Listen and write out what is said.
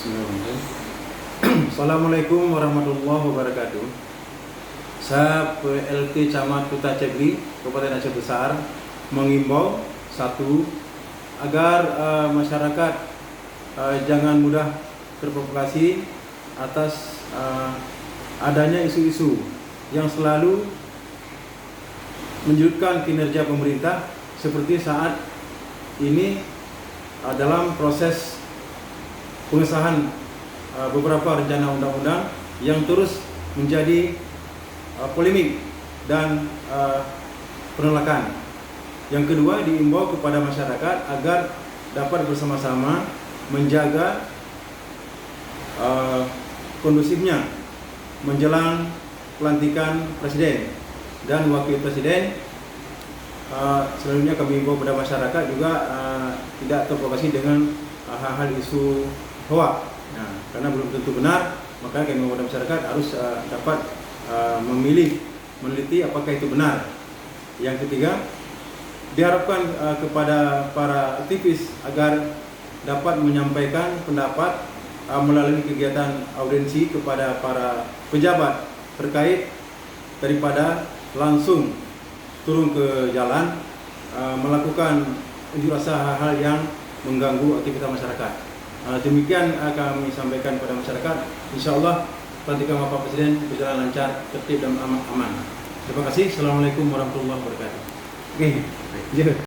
Bismillahirrahmanirrahim. Assalamualaikum warahmatullahi wabarakatuh. Saya PLT Camat Kuta Cebri, Kabupaten Aceh Besar, mengimbau satu agar masyarakat jangan mudah terprovokasi atas adanya isu-isu yang selalu menyudutkan kinerja pemerintah seperti saat ini dalam proses pengesahan beberapa rencana undang-undang yang terus menjadi polemik dan penolakan. Yang kedua, diimbau kepada masyarakat agar dapat bersama-sama menjaga kondusifnya menjelang pelantikan presiden dan wakil presiden. Selanjutnya kami imbau kepada masyarakat juga tidak terprovokasi dengan hal-hal isu hoak. Nah, karena belum tentu benar, maka kami imbau kepada masyarakat harus dapat memilih, meneliti apakah itu benar. Yang ketiga, diharapkan kepada para aktivis agar dapat menyampaikan pendapat melalui kegiatan audiensi kepada para pejabat terkait daripada langsung turun ke jalan melakukan unjuk rasa hal-hal yang mengganggu aktivitas masyarakat. Demikian kami sampaikan kepada masyarakat. Insya Allah pelantikan Bapak Presiden berjalan lancar, tertib dan aman. Terima kasih. Assalamualaikum warahmatullahi wabarakatuh. Oke.